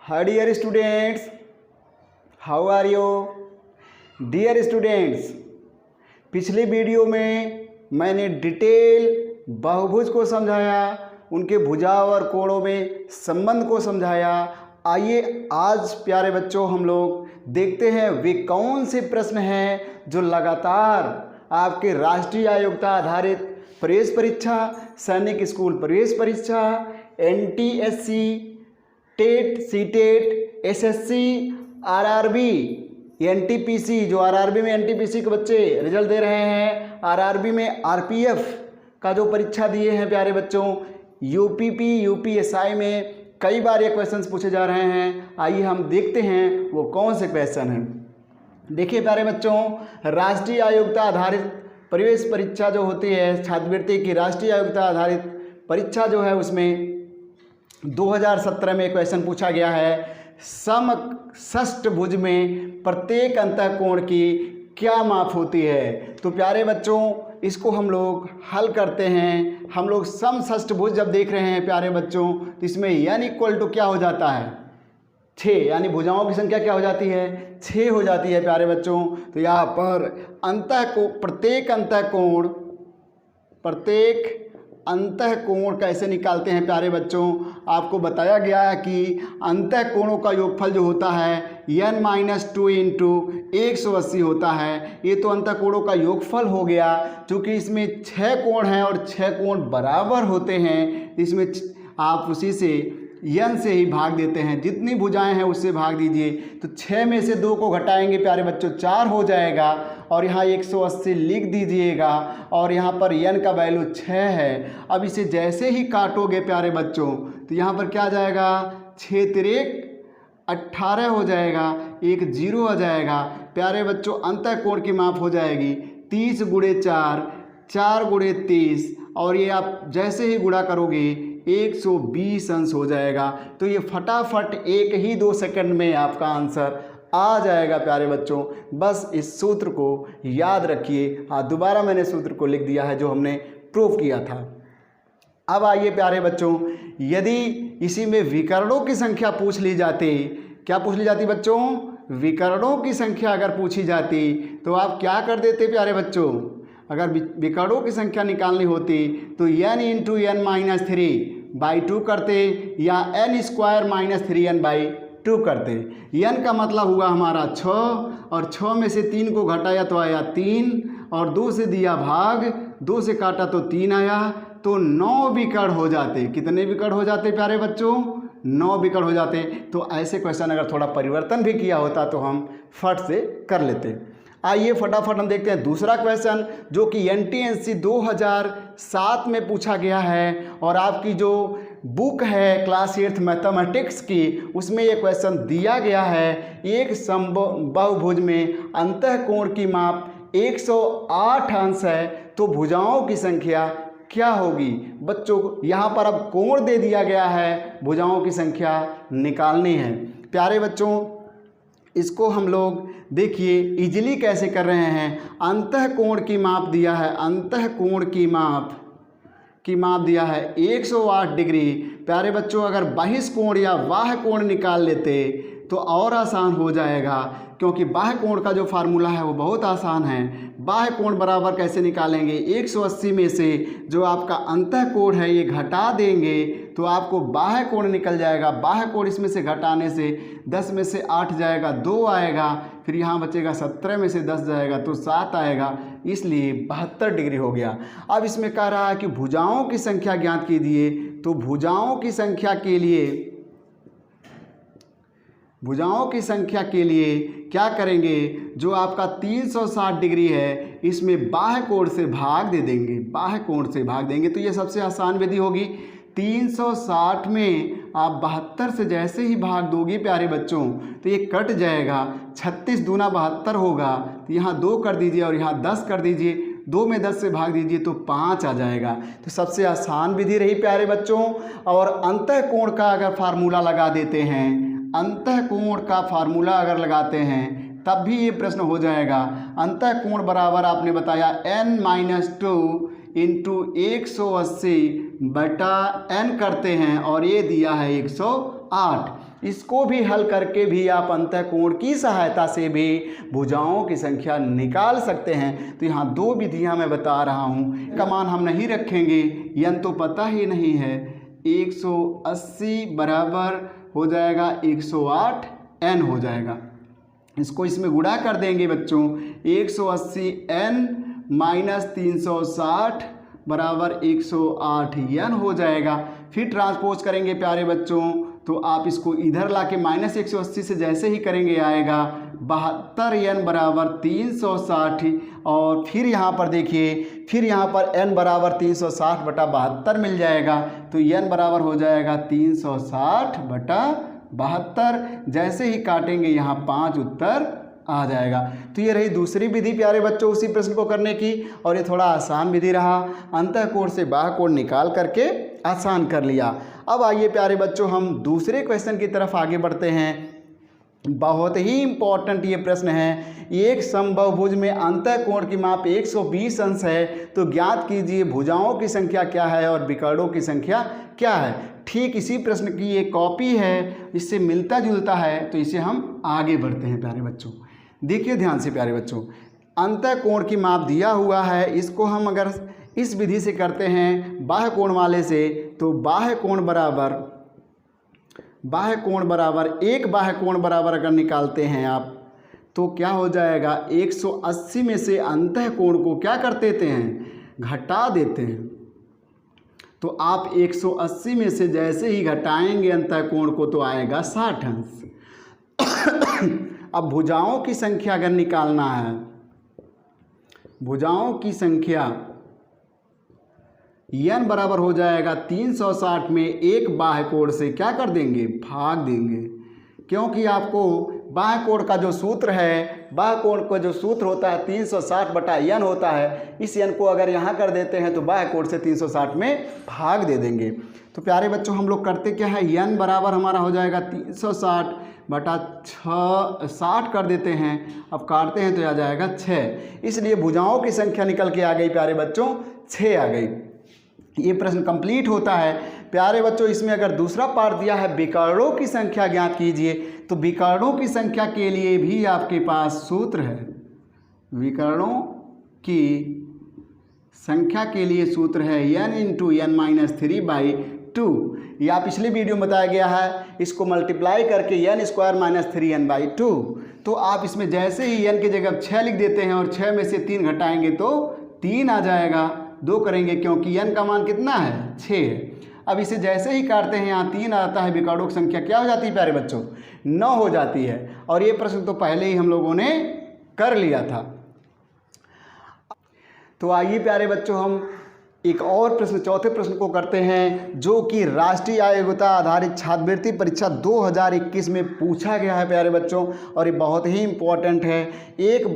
Hi dear students, how are you? Dear students, पिछले video में मैंने डिटेल बहुभुज को समझाया, उनके भुजाओं और कोणों में संबंध को समझाया। आइए आज प्यारे बच्चों हम लोग देखते हैं वे कौन से प्रश्न हैं जो लगातार आपके राष्ट्रीय योग्यता आधारित प्रवेश परीक्षा, सैनिक स्कूल प्रवेश परीक्षा, NTSC, TET, CTET, SSC, RRB, NTPC जो RRB में NTPC के बच्चे रिजल्ट दे रहे हैं, RRB में RPF का जो परीक्षा दिए हैं प्यारे बच्चों, UPP, UPSI में कई बार ये क्वेश्चंस पूछे जा रहे हैं। आइए हम देखते हैं वो कौन से क्वेश्चन हैं। देखिए प्यारे बच्चों, राष्ट्रीय योग्यता आधारित प्रवेश परीक्षा जो होती है, छात्रवृत्ति की राष्ट्रीय योग्यता आधारित परीक्षा जो है उसमें 2017 में क्वेश्चन पूछा गया है, समषष्टभुज में प्रत्येक अंतःकोण की क्या माप होती है। तो प्यारे बच्चों इसको हम लोग हल करते हैं। हम लोग समषष्टभुज जब देख रहे हैं प्यारे बच्चों तो इसमें n इक्वल टू क्या हो जाता है 6, यानी भुजाओं की संख्या क्या हो जाती है 6 हो जाती है प्यारे बच्चों। तो यहाँ पर प्रत्येक अंतःकोण कैसे निकालते हैं प्यारे बच्चों, आपको बताया गया है कि अंतःकोणों का योगफल जो होता है n-2 इंटू 180 होता है। ये तो अंतःकोणों का योगफल हो गया। चूँकि इसमें 6 कोण हैं और 6 कोण बराबर होते हैं, इसमें आप उसी से n से ही भाग देते हैं, जितनी भुजाएं हैं उससे भाग दीजिए। तो 6 में से 2 को घटाएंगे प्यारे बच्चों 4 हो जाएगा, और यहाँ 180 लिख दीजिएगा, और यहाँ पर n का वैल्यू 6 है। अब इसे जैसे ही काटोगे प्यारे बच्चों तो यहाँ पर क्या आ जाएगा 6 तिरेक 18 हो जाएगा, एक 0 आ जाएगा। प्यारे बच्चों अंतःकोण की माप हो जाएगी 30 गुणे 4, 4 गुणे 30, और ये आप जैसे ही गुणा करोगे 120 अंश हो जाएगा। तो ये फटाफट 1 सेकंड में आपका आंसर आ जाएगा प्यारे बच्चों। बस इस सूत्र को याद रखिए। हाँ, दोबारा मैंने सूत्र को लिख दिया है जो हमने प्रूव किया था। अब आइए प्यारे बच्चों, यदि इसी में विकर्णों की संख्या पूछ ली जाती, क्या पूछ ली जाती बच्चों, विकर्णों की संख्या अगर पूछी जाती तो आप क्या कर देते प्यारे बच्चों। अगर विकर्णों की संख्या निकालनी होती तो n इंटू n-3/2 करते, या n² - 3n/2 करते। n का मतलब हुआ हमारा 6, और 6 में से 3 को घटाया तो आया 3, और 2 से दिया भाग, 2 से काटा तो 3 आया, तो 9 विकर्ण हो जाते। कितने विकर्ण हो जाते प्यारे बच्चों, 9 विकर्ण हो जाते। तो ऐसे क्वेश्चन अगर थोड़ा परिवर्तन भी किया होता तो हम फट से कर लेते। आइए फटाफट हम देखते हैं दूसरा क्वेश्चन जो कि NTSC 2007 में पूछा गया है, और आपकी जो बुक है क्लास 8th मैथमेटिक्स की उसमें ये क्वेश्चन दिया गया है। एक बहुभुज में अंतःकोण की माप 108 अंश है, तो भुजाओं की संख्या क्या होगी। बच्चों यहाँ पर अब कोण दे दिया गया है, भुजाओं की संख्या निकालनी है। प्यारे बच्चों इसको हम लोग देखिए इजीली कैसे कर रहे हैं। अंतःकोण की माप दिया है, अंतःकोण की माप दिया है 108 डिग्री। प्यारे बच्चों अगर बहिष्कोण या बाह्य कोण निकाल लेते तो और आसान हो जाएगा, क्योंकि बाह्य कोण का जो फार्मूला है वो बहुत आसान है। बाह्य कोण बराबर कैसे निकालेंगे, 180 में से जो आपका अंतःकोण है ये घटा देंगे तो आपको बाह्य कोण निकल जाएगा। बाह्य कोण इसमें से घटाने से 10 में से 8 जाएगा, 2 आएगा, फिर यहाँ बचेगा 17 में से 10 जाएगा तो 7 आएगा, इसलिए 72 डिग्री हो गया। अब इसमें कह रहा है कि भुजाओं की संख्या ज्ञात कीजिए। तो भुजाओं की संख्या के लिए क्या करेंगे, जो आपका 360 डिग्री है इसमें बाह्य कोण से भाग दे देंगे, बाह्य कोण से भाग देंगे। तो ये सबसे आसान विधि होगी। 360 में आप 72 से जैसे ही भाग दोगे प्यारे बच्चों तो ये कट जाएगा, 36 दूना 72 होगा, तो यहाँ 2 कर दीजिए और यहाँ 10 कर दीजिए, 2 में 10 से भाग दीजिए तो 5 आ जाएगा। तो सबसे आसान विधि रही प्यारे बच्चों। और अंतःकोण का अगर फार्मूला लगा देते हैं, अंतःकोण का फार्मूला अगर लगाते हैं तब भी ये प्रश्न हो जाएगा। अंतःकोण बराबर आपने बताया n-2 इंटू 180 बटा n करते हैं, और ये दिया है 108। 108। इसको भी हल करके भी आप अंतःकोण की सहायता से भी भुजाओं की संख्या निकाल सकते हैं। तो यहाँ दो विधियाँ मैं बता रहा हूँ, का मान हम नहीं रखेंगे, n तो पता ही नहीं है। 180 बराबर हो जाएगा 108 n हो जाएगा। इसको इसमें गुणा कर देंगे बच्चों, 180 n माइनस 360 बराबर 108 n हो जाएगा। फिर ट्रांसपोज करेंगे प्यारे बच्चों, तो आप इसको इधर लाके माइनस 180 से जैसे ही करेंगे आएगा 72 n बराबर 360। और फिर यहाँ पर देखिए, फिर यहाँ पर n बराबर 360 बटा 72 मिल जाएगा। तो n बराबर हो जाएगा 360 बटा 72। जैसे ही काटेंगे यहाँ 5 उत्तर आ जाएगा। तो ये रही दूसरी विधि प्यारे बच्चों उसी प्रश्न को करने की, और ये थोड़ा आसान विधि रहा। अंतःकोण से बाह्यकोण निकाल करके आसान कर लिया। अब आइए प्यारे बच्चों हम दूसरे क्वेश्चन की तरफ आगे बढ़ते हैं। बहुत ही इम्पोर्टेंट ये प्रश्न है। एक समबाहुभुज में अंतःकोण की माप 120 अंश है, तो ज्ञात कीजिए भुजाओं की संख्या क्या है और विकर्णों की संख्या क्या है। ठीक इसी प्रश्न की ये कॉपी है, इससे मिलता जुलता है, तो इसे हम आगे बढ़ते हैं प्यारे बच्चों। देखिए ध्यान से प्यारे बच्चों, अंतःकोण की माप दिया हुआ है, इसको हम अगर इस विधि से करते हैं बाह्य कोण वाले से, तो बाह्य कोण बराबर एक बाह्य कोण बराबर अगर निकालते हैं आप, तो क्या हो जाएगा 180 में से अंतःकोण को क्या कर देते हैं, घटा देते हैं। तो आप 180 में से जैसे ही घटाएंगे अंतःकोण को तो आएगा 60 अंश। अब भुजाओं की संख्या अगर निकालना है, भुजाओं की संख्या n बराबर हो जाएगा 360 में एक बाह्य कोण से क्या कर देंगे, भाग देंगे। क्योंकि आपको बाह्य कोण का जो सूत्र है, बाह्य कोण का जो सूत्र होता है 360 बटा n होता है। इस n को अगर यहाँ कर देते हैं तो बाह्य कोण से 360 में भाग दे देंगे। तो प्यारे बच्चों हम लोग करते क्या है, n बराबर हमारा हो जाएगा 360 बटा 60 कर देते हैं। अब काटते हैं तो आ जाएगा 6। इसलिए भुजाओं की संख्या निकल के आ गई प्यारे बच्चों, 6 आ गई। ये प्रश्न कंप्लीट होता है प्यारे बच्चों। इसमें अगर दूसरा पार्ट दिया है विकर्णों की संख्या ज्ञात कीजिए, तो विकर्णों की संख्या के लिए भी आपके पास सूत्र है। विकर्णों की संख्या के लिए सूत्र है n इंटू n माइनस 3/2। या पिछले वीडियो में बताया गया है, इसको मल्टीप्लाई करके n स्क्वायर माइनस 3n/2। तो आप इसमें जैसे ही n की जगह 6 लिख देते हैं और 6 में से 3 घटाएंगे तो 3 आ जाएगा। 2 करेंगे क्योंकि n का मान कितना है, 6 है। अब इसे जैसे ही काटते हैं यहाँ 3 आता है, विकर्णों की संख्या क्या हो जाती है प्यारे बच्चों, 9 हो जाती है। और ये प्रश्न तो पहले ही हम लोगों ने कर लिया था। तो आइए प्यारे बच्चों हम एक और प्रश्न, चौथे प्रश्न को करते हैं, जो कि राष्ट्रीय योग्यता आधारित छात्रवृत्ति परीक्षा 2021 में पूछा गया है प्यारे बच्चों, और ये बहुत ही इम्पोर्टेंट है। एक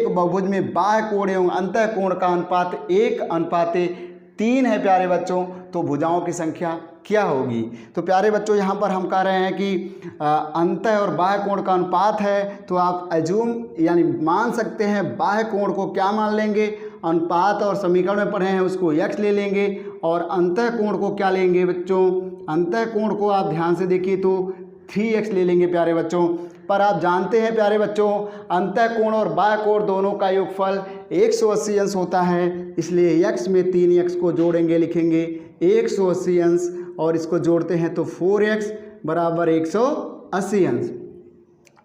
बहुभुज में बाह्य कोण एवं अंतःकोण का अनुपात 1:3 है प्यारे बच्चों, तो भुजाओं की संख्या क्या होगी। तो प्यारे बच्चों यहाँ पर हम कह रहे हैं कि अंतः और बाह्य कोण का अनुपात है, तो आप एज्यूम यानी मान सकते हैं बाह्य कोण को क्या मान लेंगे, अनुपात और समीकरण में पढ़े हैं उसको x ले लेंगे, और अंतःकोण को क्या लेंगे बच्चों, अंतःकोण को आप ध्यान से देखिए तो 3x ले लेंगे प्यारे बच्चों। पर आप जानते हैं प्यारे बच्चों अंतःकोण और बाह्य कोण दोनों का योगफल 180 अंश होता है, इसलिए x में 3x को जोड़ेंगे, लिखेंगे 180 अंश, और इसको जोड़ते हैं तो 4x बराबर 180 अंश।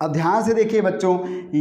अब ध्यान से देखिए बच्चों,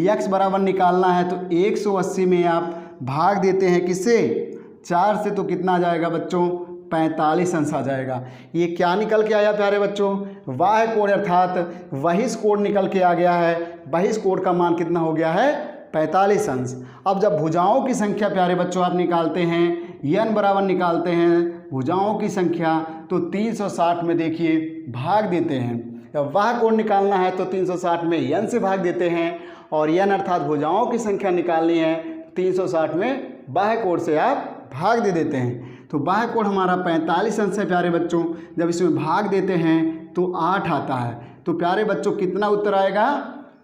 x बराबर निकालना है तो 180 में आप भाग देते हैं किससे, 4 से, तो कितना आ जाएगा बच्चों, 45 अंश आ जाएगा। ये क्या निकल के आया प्यारे बच्चों, बाह्य कोण अर्थात बहिष्ठ कोण निकल के आ गया है। बहिष्ठ कोण का मान कितना हो गया है, 45 अंश। अब जब भुजाओं की संख्या प्यारे बच्चों आप निकालते हैं, n बराबर निकालते हैं भुजाओं की संख्या, तो 360 में देखिए भाग देते हैं। जब बाह्य कोण निकालना है तो 360 में n से भाग देते हैं, और n अर्थात भुजाओं की संख्या निकालनी है 360 में बाह्य कोण से आप भाग दे देते हैं। तो बाह्य कोण हमारा 45 अंश है प्यारे बच्चों। जब इसमें भाग देते हैं तो 8 आता है। तो प्यारे बच्चों कितना उत्तर आएगा,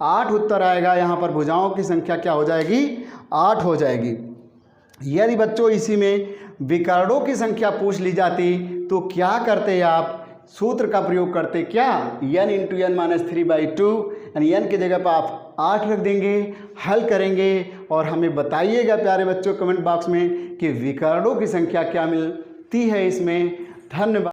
8 उत्तर आएगा। यहाँ पर भुजाओं की संख्या क्या हो जाएगी, 8 हो जाएगी। यदि बच्चों इसी में विकर्णों की संख्या पूछ ली जाती तो क्या करते आप, सूत्र का प्रयोग करते क्या, n इंटू एन माइनस 3/2, यानी n की जगह पर आप 8 रख देंगे, हल करेंगे और हमें बताइएगा प्यारे बच्चों कमेंट बॉक्स में कि विकर्णों की संख्या क्या मिलती है इसमें। धन्यवाद।